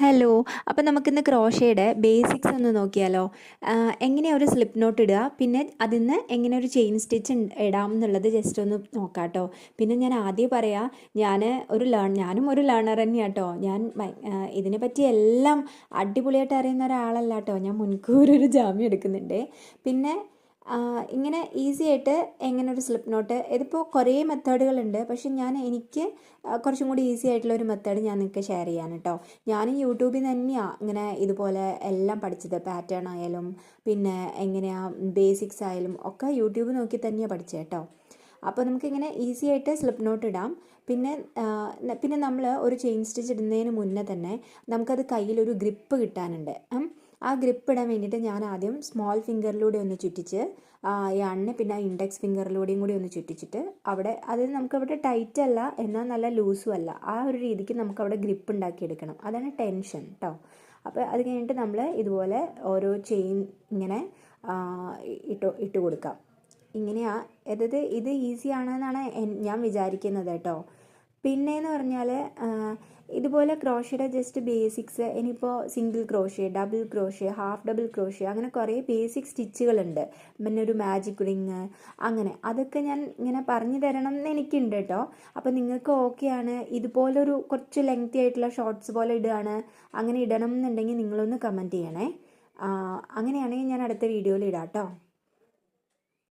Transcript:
Hello. അപ്പോൾ നമുക്കിന്ന് ക്രോഷയുടെ basics ഒന്ന് നോക്കിയാലോ. എങ്ങനെയാണ് ഒരു സ്ലിപ്പ് നോട്ട് ഇടുക, പിന്നെ അതിൽ നിന്ന് എങ്ങനെ ഒരു ചെയിൻ സ്റ്റിച്ച് ഇടാം എന്നുള്ളത് ജസ്റ്റ് ഒന്ന് നോക്കാം കേട്ടോ. പിന്നെ ഞാൻ ആദ്യം പറയാം, ഞാനും ഒരു ലേണർ തന്നെയാണ് കേട്ടോ. ഇതിനെപ്പറ്റി എല്ലാം അടിപൊളിയായിട്ട് അറിയുന്ന ഒരാളല്ല കേട്ടോ. ഞാൻ മുൻകൂറൊരു ജാമ്യം എടുക്കുന്നുണ്ട്. പിന്നെ ഇങ്ങനെ ഈസി ആയിട്ട് എങ്ങനെ ഒരു സ്ലിപ്പ് നോട്ട്, ഇതിപ്പോൾ കുറേ മെത്തേഡുകളുണ്ട്, പക്ഷെ എനിക്ക് കുറച്ചും കൂടി ഈസി ആയിട്ടുള്ള ഒരു മെത്തേഡ് ഞാൻ നിങ്ങൾക്ക് ഷെയർ ചെയ്യാൻ കേട്ടോ. ഞാൻ യൂട്യൂബിൽ നിന്ന് തന്നെയാണ് ഇങ്ങനെ ഇതുപോലെ എല്ലാം പഠിച്ചത്. പാറ്റേൺ ആയാലും പിന്നെ എങ്ങനെയാണ് ബേസിക്സ് ആയാലും ഒക്കെ യൂട്യൂബ് നോക്കി തന്നെയാണ് പഠിച്ചത് കേട്ടോ. അപ്പോൾ നമുക്കിങ്ങനെ ഈസി ആയിട്ട് സ്ലിപ്പ് നോട്ട് ഇടാം. പിന്നെ നമ്മൾ ഒരു ചെയിൻ സ്റ്റിച്ച് ഇടുന്നതിന് മുന്നേ തന്നെ നമുക്കത് കയ്യിലൊരു ഗ്രിപ്പ് കിട്ടാനുണ്ട്. ആ ഗ്രിപ്പ് ഇടാൻ വേണ്ടിയിട്ട് ഞാൻ ആദ്യം സ്മോൾ ഫിംഗറിലൂടെ ഒന്ന് ചുറ്റിച്ച് യാണിനെ പിന്നെ ഇൻഡെക്സ് ഫിംഗറിലൂടെയും കൂടി ഒന്ന് ചുറ്റിച്ചിട്ട് അത് നമുക്കവിടെ ടൈറ്റ് അല്ല എന്നാൽ നല്ല ലൂസും അല്ല, ആ ഒരു രീതിക്ക് നമുക്കവിടെ ഗ്രിപ്പ് ഉണ്ടാക്കിയെടുക്കണം. അതാണ് ടെൻഷൻ കേട്ടോ. അപ്പോൾ അത് കഴിഞ്ഞിട്ട് നമ്മൾ ഇതുപോലെ ഓരോ ചെയിൻ ഇങ്ങനെ ഇട്ട് കൊടുക്കാം. ഇങ്ങനെയാണ്. ഇത് ഈസി ആണെന്നാണ് ഞാൻ വിചാരിക്കുന്നത് കേട്ടോ. പിന്നെയെന്ന് പറഞ്ഞാൽ ഇതുപോലെ ക്രോഷയുടെ ജസ്റ്റ് ബേസിക്സ്, ഇനിയിപ്പോൾ single crochet, double crochet, half double crochet, അങ്ങനെ കുറേ ബേസിക് സ്റ്റിച്ചുകളുണ്ട്. പിന്നെ ഒരു മാജിക് റിങ്, അങ്ങനെ അതൊക്കെ ഞാൻ ഇങ്ങനെ പറഞ്ഞു തരണം എന്ന് എനിക്കുണ്ട് കേട്ടോ. അപ്പോൾ നിങ്ങൾക്ക് ഓക്കെയാണ്, ഇതുപോലൊരു കുറച്ച് ലെങ്തി ആയിട്ടുള്ള ഷോർട്സ് പോലെ ഇടുകയാണ്, അങ്ങനെ ഇടണം എന്നുണ്ടെങ്കിൽ നിങ്ങളൊന്ന് കമൻറ്റ് ചെയ്യണേ. അങ്ങനെയാണെങ്കിൽ ഞാൻ അടുത്ത വീഡിയോയിൽ ഇടാം കേട്ടോ.